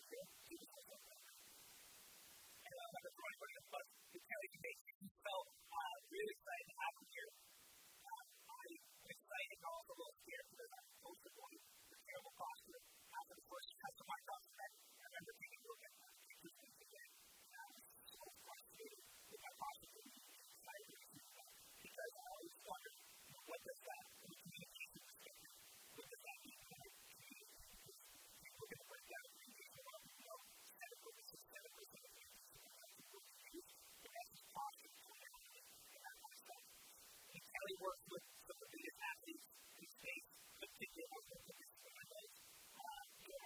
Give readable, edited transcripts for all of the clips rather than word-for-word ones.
And I'm not going to throw anybody on the bus. Kelly, you felt really excited to have him here. I'm excited and also a little scared because I'm supposed to go to the terrible posture after the first MastermindTalks event. I remember taking a look at my pictures from the event, and I was so frustrated with my posture being excited because I always wondered, what does that, from a communication perspective, what does that mean when I communicate with people? We're going to break down communication well. We know 7% of the Kelly works with some of the biggest athletes in the space, particularly with the biggest legs.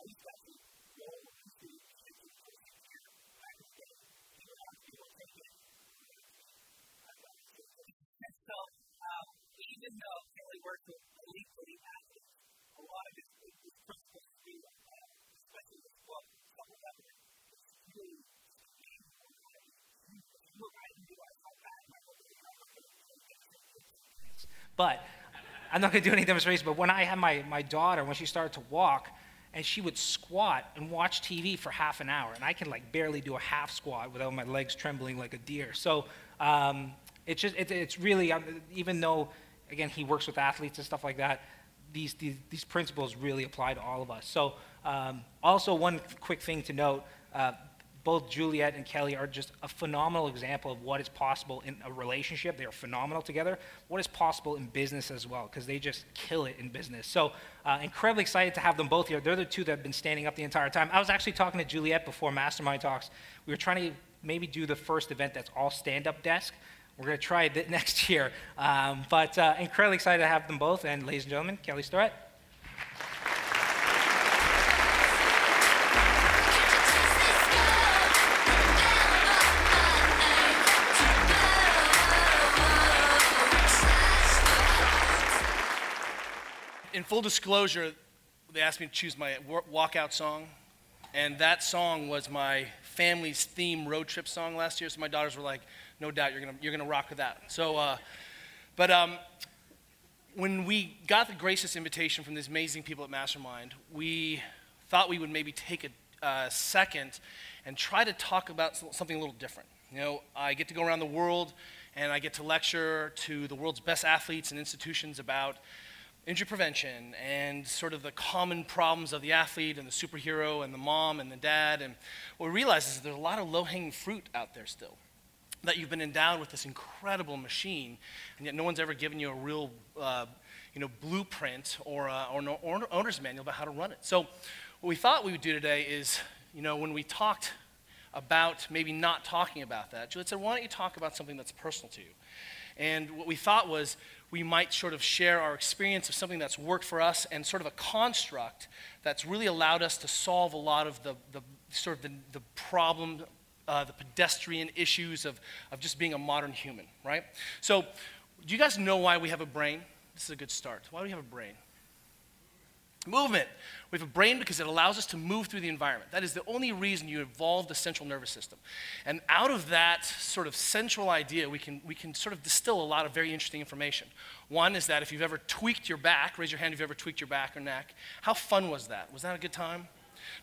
He's got to go into the here back in the day. People take it. And so, even though Kelly works with elite athletes, a lot of his principles do, especially with couple level, it's really But I'm not going to do any demonstrations, but when I had my daughter, when she started to walk, and she would squat and watch TV for half an hour, and I can like barely do a half squat without my legs trembling like a deer. So it's really, even though, again, he works with athletes and stuff like that, these principles really apply to all of us. So also one quick thing to note, both Juliet and Kelly are just a phenomenal example of what is possible in a relationship. They are phenomenal together. What is possible in business as well, because they just kill it in business. So incredibly excited to have them both here. They're the two that have been standing up the entire time. I was actually talking to Juliet before Mastermind Talks. We were trying to maybe do the first event that's all stand-up desk. We're going to try it next year. But incredibly excited to have them both. And ladies and gentlemen, Kelly Starrett. In full disclosure, they asked me to choose my walkout song, and that song was my family's theme road trip song last year. So my daughters were like, "No doubt, you're gonna rock with that." So, when we got the gracious invitation from these amazing people at Mastermind, we thought we would maybe take a second and try to talk about something a little different. You know, I get to go around the world, and I get to lecture to the world's best athletes and institutions about injury prevention and sort of the common problems of the athlete and the superhero and the mom and the dad. And what we realize is that there's a lot of low-hanging fruit out there still, that you've been endowed with this incredible machine, and yet no one's ever given you a real blueprint or an owner's manual about how to run it. So what we thought we would do today is, when we talked about maybe not talking about that, Juliet said, why don't you talk about something that's personal to you? And what we thought was we might sort of share our experience of something that's worked for us and sort of a construct that's really allowed us to solve a lot of the problem, the pedestrian issues of just being a modern human, right? So do you guys know why we have a brain? This is a good start. Why do we have a brain? Movement. We have a brain because it allows us to move through the environment. That is the only reason you evolved the central nervous system. And out of that sort of central idea, we can sort of distill a lot of very interesting information. One is that if you've ever tweaked your back, raise your hand if you've ever tweaked your back or neck. How fun was that? Was that a good time?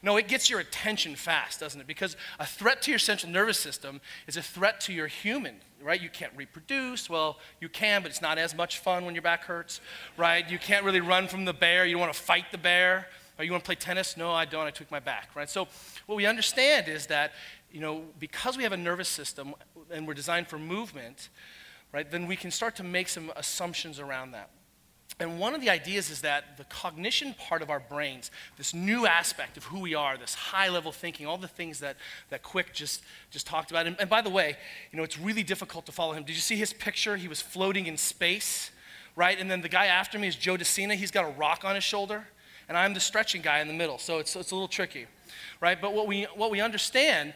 No, it gets your attention fast, doesn't it? Because a threat to your central nervous system is a threat to your human, right? You can't reproduce. Well, you can, but it's not as much fun when your back hurts, right? You can't really run from the bear. You don't want to fight the bear. Or you want to play tennis? No, I don't. I tweak my back, right? So what we understand is that, because we have a nervous system and we're designed for movement, right, then we can start to make some assumptions around that. And one of the ideas is that the cognition part of our brains, this new aspect of who we are, this high-level thinking, all the things that Quick just talked about. And by the way, it's really difficult to follow him. Did you see his picture? He was floating in space, right? And then the guy after me is Joe DeCina. He's got a rock on his shoulder, and I'm the stretching guy in the middle. So it's a little tricky, right? But what we understand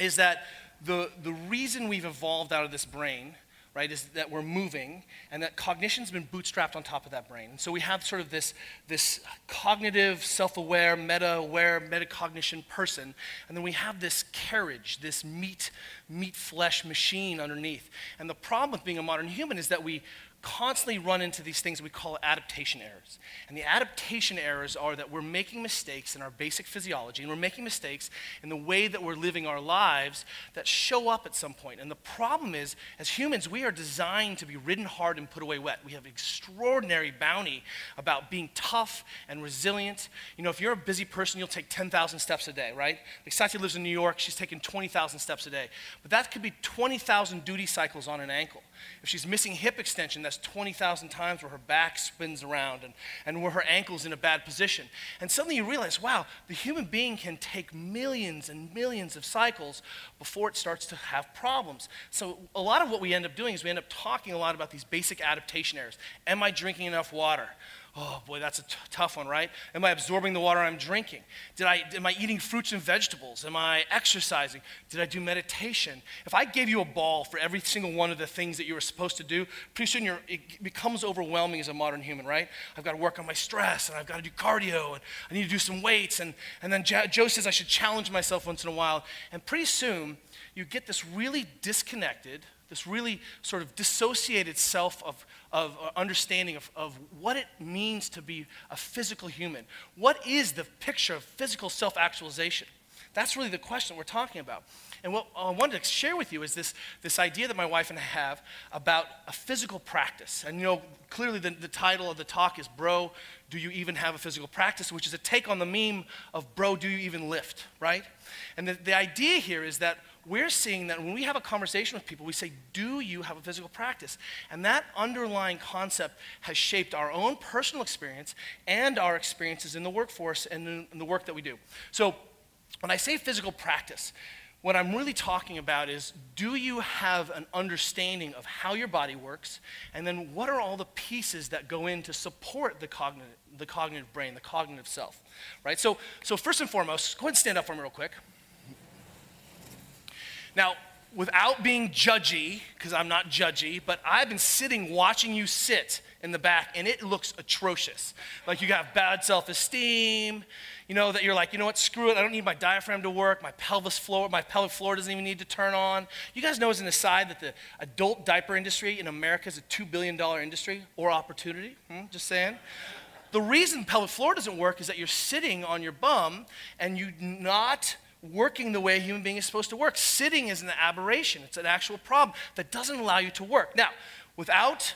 is that the reason we've evolved out of this brain, right, is that we're moving, and that cognition's been bootstrapped on top of that brain. And so we have sort of this cognitive, self-aware, meta-aware, metacognition person, and then we have this carriage, this meat meat flesh machine underneath. And the problem with being a modern human is that we constantly run into these things we call adaptation errors. And the adaptation errors are that we're making mistakes in our basic physiology, and we're making mistakes in the way that we're living our lives that show up at some point. And the problem is, as humans, we are designed to be ridden hard and put away wet. We have extraordinary bounty about being tough and resilient. You know, if you're a busy person, you'll take 10,000 steps a day, right? Like Satya lives in New York, she's taking 20,000 steps a day. But that could be 20,000 duty cycles on an ankle. If she's missing hip extension, that's 20,000 times where her back spins around and where her ankle's in a bad position. And suddenly you realize, wow, the human being can take millions and millions of cycles before it starts to have problems. So a lot of what we end up doing is we end up talking a lot about these basic adaptation errors. Am I drinking enough water? Oh boy, that's a tough one, right? Am I absorbing the water I'm drinking? Am I eating fruits and vegetables? Am I exercising? Did I do meditation? If I gave you a ball for every single one of the things that you were supposed to do, pretty soon it becomes overwhelming as a modern human, right? I've got to work on my stress, and I've got to do cardio, and I need to do some weights, and then Joe says I should challenge myself once in a while, and pretty soon you get this really disconnected, this really sort of dissociated self of understanding of what it means to be a physical human. What is the picture of physical self-actualization? That's really the question we're talking about. And what I wanted to share with you is this idea that my wife and I have about a physical practice. And you know, clearly the title of the talk is Bro, Do You Even Have a Physical Practice? Which is a take on the meme of Bro, Do You Even Lift, right? And the idea here is that we're seeing that when we have a conversation with people, we say, do you have a physical practice? And that underlying concept has shaped our own personal experience and our experiences in the workforce and in the work that we do. So when I say physical practice, what I'm really talking about is, do you have an understanding of how your body works? And then what are all the pieces that go in to support the cognitive brain, the cognitive self, right? So first and foremost, go ahead and stand up for me real quick. Now, without being judgy, because I'm not judgy, but I've been sitting watching you sit in the back, and it looks atrocious. Like you have bad self-esteem, you know, that you're like, you know what, screw it, I don't need my diaphragm to work, my pelvic floor doesn't even need to turn on. You guys know as an aside that the adult diaper industry in America is a $2 billion industry or opportunity, just saying. The reason pelvic floor doesn't work is that you're sitting on your bum and you're not working the way a human being is supposed to work. Sitting is an aberration. It's an actual problem that doesn't allow you to work. Now, without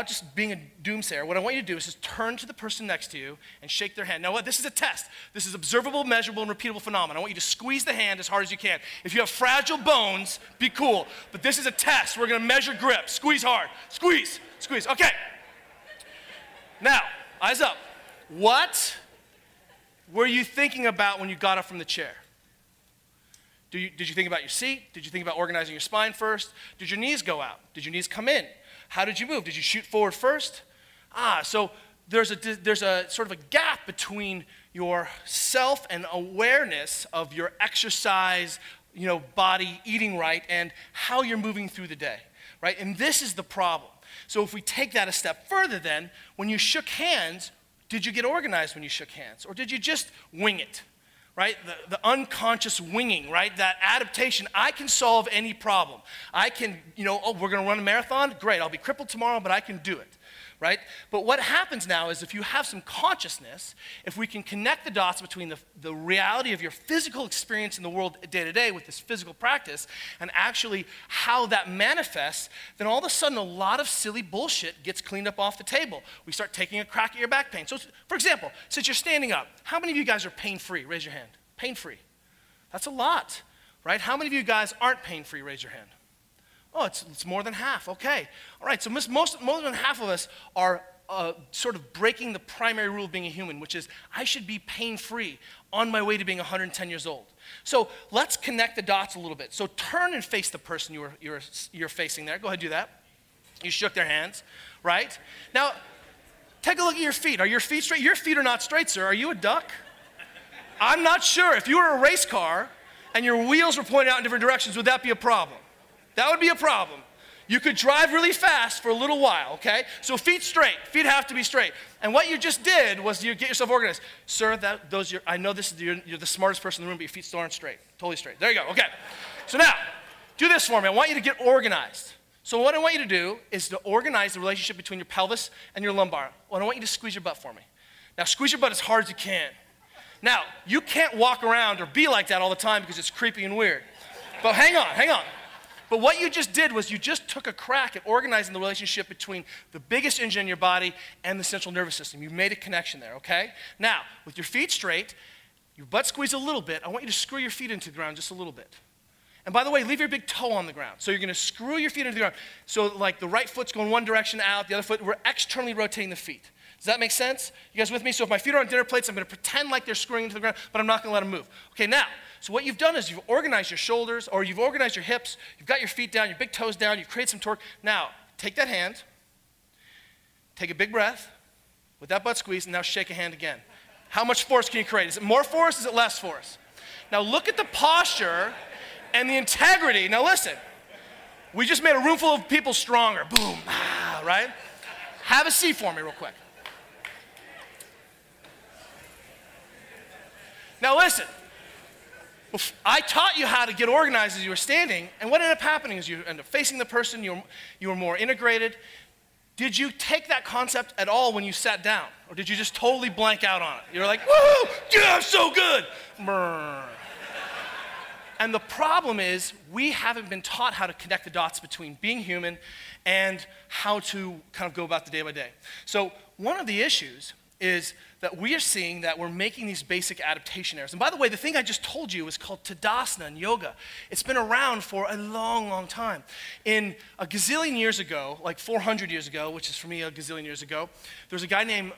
just being a doomsayer, what I want you to do is just turn to the person next to you and shake their hand. Now what? This is a test. This is observable, measurable, and repeatable phenomenon. I want you to squeeze the hand as hard as you can. If you have fragile bones, be cool. But this is a test. We're going to measure grip. Squeeze hard. Squeeze. Squeeze. Okay. Now, eyes up. What were you thinking about when you got up from the chair? Did you think about your seat? Did you think about organizing your spine first? Did your knees go out? Did your knees come in? How did you move? Did you shoot forward first? So there's a sort of a gap between your self and awareness of your exercise, you know, body, eating right, and how you're moving through the day, right? And this is the problem. So if we take that a step further then, when you shook hands, did you get organized when you shook hands? Or did you just wing it? Right? The unconscious winging, right? That adaptation. I can solve any problem. I can, you know, oh, we're going to run a marathon? Great, I'll be crippled tomorrow, but I can do it, right? But what happens now is if you have some consciousness, if we can connect the dots between the reality of your physical experience in the world day to day with this physical practice and actually how that manifests, then all of a sudden a lot of silly bullshit gets cleaned up off the table. We start taking a crack at your back pain. So for example, since you're standing up, how many of you guys are pain-free? Raise your hand. Pain-free. That's a lot, right? How many of you guys aren't pain-free? Raise your hand. Oh, it's more than half. Okay. All right, so more than half of us are sort of breaking the primary rule of being a human, which is I should be pain-free on my way to being 110 years old. So let's connect the dots a little bit. So turn and face the person you're facing there. Go ahead and do that. You shook their hands, right? Now, take a look at your feet. Are your feet straight? Your feet are not straight, sir. Are you a duck? I'm not sure. If you were a race car and your wheels were pointed out in different directions, would that be a problem? That would be a problem. You could drive really fast for a little while, okay? So feet straight. Feet have to be straight. And what you just did was you get yourself organized. Sir, I know you're the smartest person in the room, but your feet still aren't straight. Totally straight. There you go. Okay. So now, do this for me. I want you to get organized. So what I want you to do is to organize the relationship between your pelvis and your lumbar. Well, I want you to squeeze your butt for me. Now, squeeze your butt as hard as you can. Now, you can't walk around or be like that all the time because it's creepy and weird. But hang on. But what you just did was you just took a crack at organizing the relationship between the biggest engine in your body and the central nervous system. You made a connection there, okay? Now, with your feet straight, your butt squeezed a little bit, I want you to screw your feet into the ground just a little bit. And by the way, leave your big toe on the ground. So you're going to screw your feet into the ground. So like the right foot's going one direction out, the other foot, we're externally rotating the feet. Does that make sense? You guys with me? So if my feet are on dinner plates, I'm going to pretend like they're screwing into the ground, but I'm not going to let them move. Okay, now, so what you've done is you've organized your shoulders, or you've organized your hips, you've got your feet down, your big toes down, you've created some torque. Now, take that hand, take a big breath with that butt squeeze, and now shake a hand again. How much force can you create? Is it more force? Is it less force? Now look at the posture and the integrity. Now listen, we just made a room full of people stronger. Boom, right? Have a seat for me real quick. Now listen, I taught you how to get organized as you were standing, and what ended up happening is you ended up facing the person, you were more integrated. Did you take that concept at all when you sat down? Or did you just totally blank out on it? You were like, woohoo, yeah, I'm so good. Brr. And the problem is we haven't been taught how to connect the dots between being human and how to kind of go about the day by day. So one of the issues is that we are seeing that we're making these basic adaptation errors. And by the way, the thing I just told you is called Tadasana in yoga. It's been around for a long, long time. In a gazillion years ago, like 400 years ago, which is for me a gazillion years ago, there was a guy named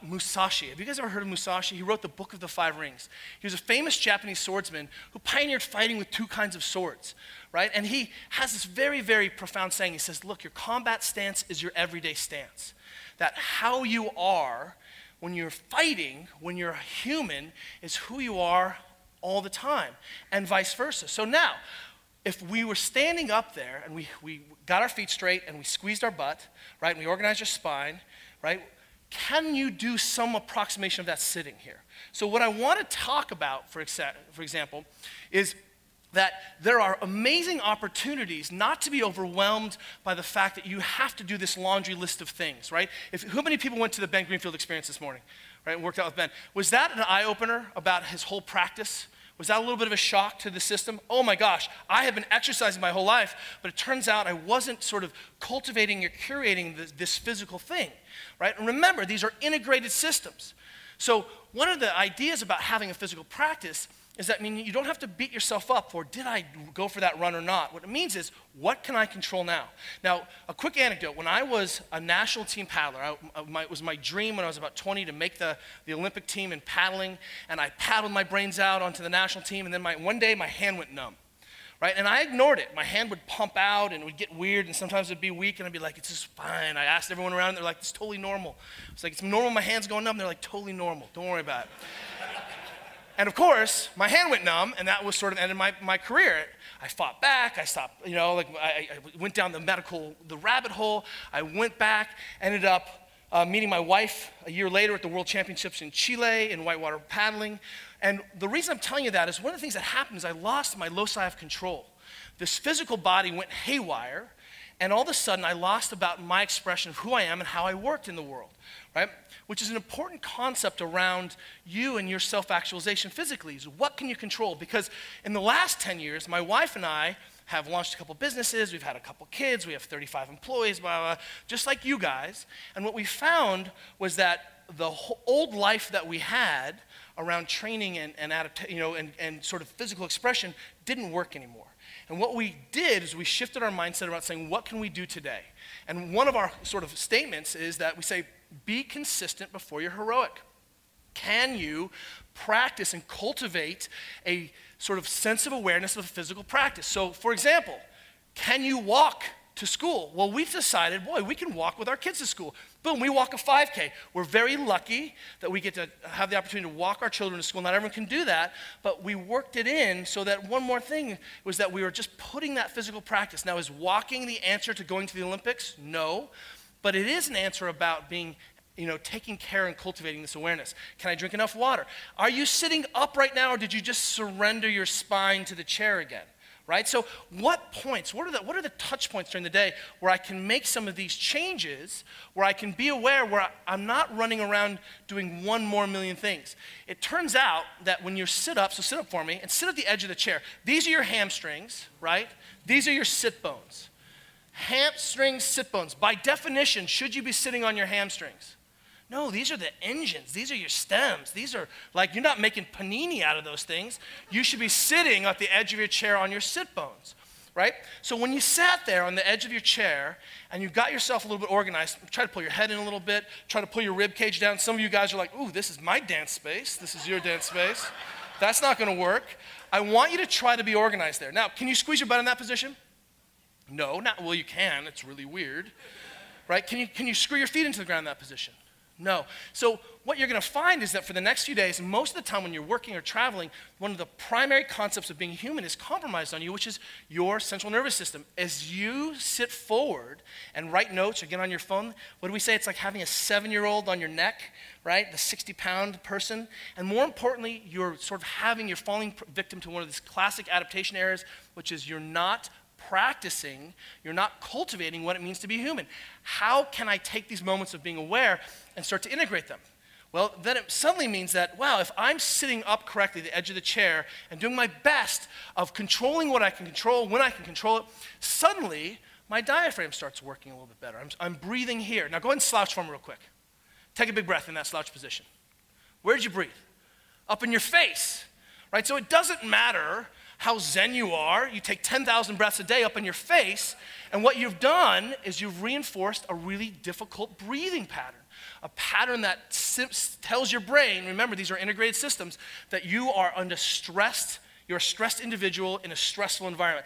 Musashi. Have you guys ever heard of Musashi? He wrote the Book of the Five Rings. He was a famous Japanese swordsman who pioneered fighting with two kinds of swords, right? And he has this very, very profound saying. He says, look, your combat stance is your everyday stance. That how you are when you're fighting, when you're human, is who you are all the time, and vice versa. So now, if we were standing up there and we got our feet straight and we squeezed our butt, right, and we organized your spine, right, can you do some approximation of that sitting here? So what I want to talk about, for example, is that there are amazing opportunities not to be overwhelmed by the fact that you have to do this laundry list of things, right? How many people went to the Ben Greenfield experience this morning, right, and worked out with Ben? Was that an eye-opener about his whole practice? Was that a little bit of a shock to the system? Oh my gosh, I have been exercising my whole life, but it turns out I wasn't sort of cultivating or curating this physical thing, right? And remember, these are integrated systems. So one of the ideas about having a physical practice is that you don't have to beat yourself up for, did I go for that run or not? What it means is, what can I control now? Now, a quick anecdote. When I was a national team paddler, it was my dream when I was about 20 to make the Olympic team in paddling, and I paddled my brains out onto the national team, and then one day my hand went numb, right? And I ignored it. My hand would pump out, and it would get weird, and sometimes it would be weak, and I'd be like, it's just fine. I asked everyone around, and they're like, it's totally normal. It's like, it's normal, my hand's going numb. They're like, totally normal. Don't worry about it. And of course, my hand went numb, and that was sort of ended my career. I fought back. I stopped, I went down the rabbit hole. I went back, ended up meeting my wife a year later at the World Championships in Chile in whitewater paddling. And the reason I'm telling you that is one of the things that happened is I lost my loci of control. This physical body went haywire, and all of a sudden I lost about my expression of who I am and how I worked in the world, right? Which is an important concept around you and your self-actualization physically, is what can you control? Because in the last 10 years, my wife and I have launched a couple businesses, we've had a couple kids, we have 35 employees, blah, blah, blah, just like you guys. And what we found was that the old life that we had around training and sort of physical expression didn't work anymore. And what we did is we shifted our mindset around saying, what can we do today? And one of our sort of statements is that we say, be consistent before you're heroic. Can you practice and cultivate a sort of sense of awareness of physical practice? So, for example, can you walk to school? Well, we've decided, boy, we can walk with our kids to school. Boom, we walk a 5K. We're very lucky that we get to have the opportunity to walk our children to school. Not everyone can do that, but we worked it in so that one more thing was that we were just putting that physical practice. Now, is walking the answer to going to the Olympics? No, but it is an answer about being, taking care and cultivating this awareness. Can I drink enough water? Are you sitting up right now, or did you just surrender your spine to the chair again? right? So what points, what are the touch points during the day where I can make some of these changes, where I can be aware, where I'm not running around doing one more million things? It turns out that when you sit up, so sit up for me, and sit at the edge of the chair. These are your hamstrings, right? These are your sit bones. Hamstrings, sit bones. By definition, should you be sitting on your hamstrings? No, these are the engines. These are your stems. These are, like, you're not making panini out of those things. You should be sitting at the edge of your chair on your sit bones, right? So when you sat there on the edge of your chair and you got yourself a little bit organized, try to pull your head in a little bit, try to pull your rib cage down. Some of you guys are like, ooh, this is my dance space. This is your dance space. That's not going to work. I want you to try to be organized there. Now, can you squeeze your butt in that position? No, not, well, you can. It's really weird, right? Can you screw your feet into the ground in that position? No. So what you're going to find is that for the next few days, most of the time when you're working or traveling, one of the primary concepts of being human is compromised on you, which is your central nervous system. As you sit forward and write notes or get on your phone, what do we say? It's like having a 7-year-old on your neck, right? The 60-pound person. And more importantly, you're falling victim to one of these classic adaptation errors, which is you're not practicing, you're not cultivating what it means to be human. How can I take these moments of being aware and start to integrate them? Well, then it suddenly means that, wow, if I'm sitting up correctly at the edge of the chair and doing my best of controlling what I can control, when I can control it, suddenly my diaphragm starts working a little bit better. I'm breathing here. Now go ahead and slouch for me real quick. Take a big breath in that slouch position. Where did you breathe? Up in your face, right? So it doesn't matter how zen you are. You take 10,000 breaths a day up in your face, and what you've done is you've reinforced a really difficult breathing pattern, a pattern that tells your brain, remember these are integrated systems, that you are under stressed. You're a stressed individual in a stressful environment.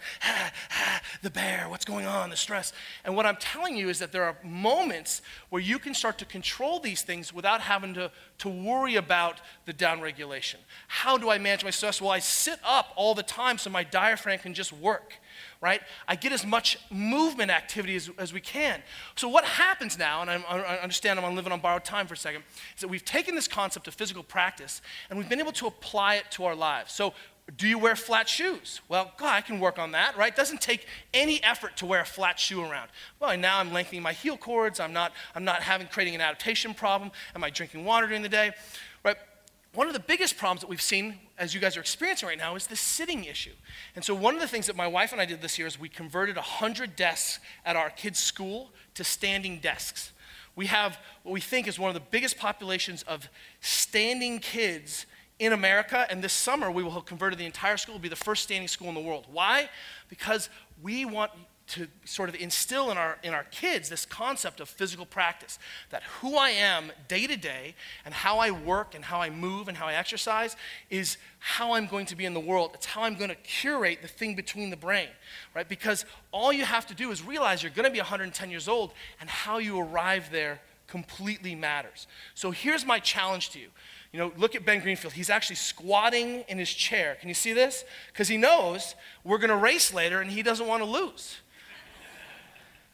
The bear, what's going on, the stress. And what I'm telling you is that there are moments where you can start to control these things without having to worry about the downregulation. How do I manage my stress? Well, I sit up all the time so my diaphragm can just work, right? I get as much movement activity as we can. So what happens now, and I understand I'm living on borrowed time for a second, is that we've taken this concept of physical practice and we've been able to apply it to our lives. So do you wear flat shoes? Well, God, I can work on that, right? It doesn't take any effort to wear a flat shoe around. Well, now I'm lengthening my heel cords. I'm not creating an adaptation problem. Am I drinking water during the day? Right? One of the biggest problems that we've seen, as you guys are experiencing right now, is the sitting issue. And so one of the things that my wife and I did this year is we converted 100 desks at our kids' school to standing desks. We have what we think is one of the biggest populations of standing kids in America, and this summer we will have converted the entire school. It will be the first standing school in the world. Why? Because we want to sort of instill in our kids this concept of physical practice, that who I am day to day and how I work and how I move and how I exercise is how I'm going to be in the world. It's how I'm going to curate the thing between the brain, right? Because all you have to do is realize you're going to be 110 years old, and how you arrive there completely matters. So here's my challenge to you. You know, look at Ben Greenfield. He's actually squatting in his chair. Can you see this? Because he knows we're going to race later and he doesn't want to lose.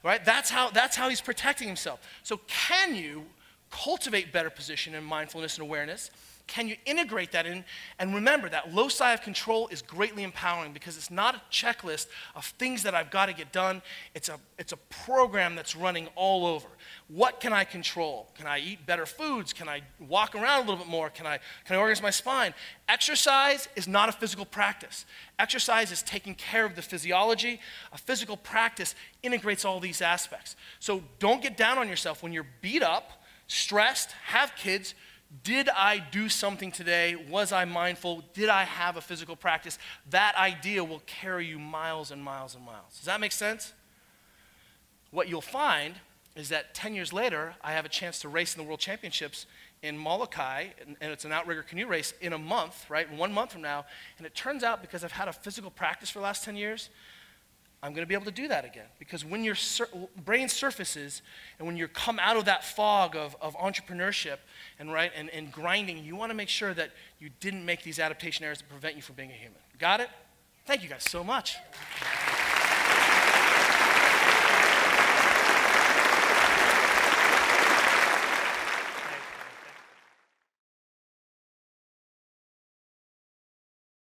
Right? That's how he's protecting himself. So can you cultivate better position and mindfulness and awareness? Can you integrate that in? And remember that loci of control is greatly empowering, because it's not a checklist of things that I've got to get done. It's a program that's running all over. What can I control? Can I eat better foods? Can I walk around a little bit more? Can I organize my spine? Exercise is not a physical practice. Exercise is taking care of the physiology. A physical practice integrates all these aspects. So don't get down on yourself when you're beat up, stressed, have kids. Did I do something today? Was I mindful? Did I have a physical practice? That idea will carry you miles and miles and miles. Does that make sense? What you'll find is that 10 years later, I have a chance to race in the World Championships in Molokai, and it's an outrigger canoe race in a month, right? 1 month from now. And it turns out, because I've had a physical practice for the last 10 years, I'm going to be able to do that again. Because when your brain surfaces and when you come out of that fog of entrepreneurship and grinding, you want to make sure that you didn't make these adaptation errors that prevent you from being a human. Got it? Thank you guys so much.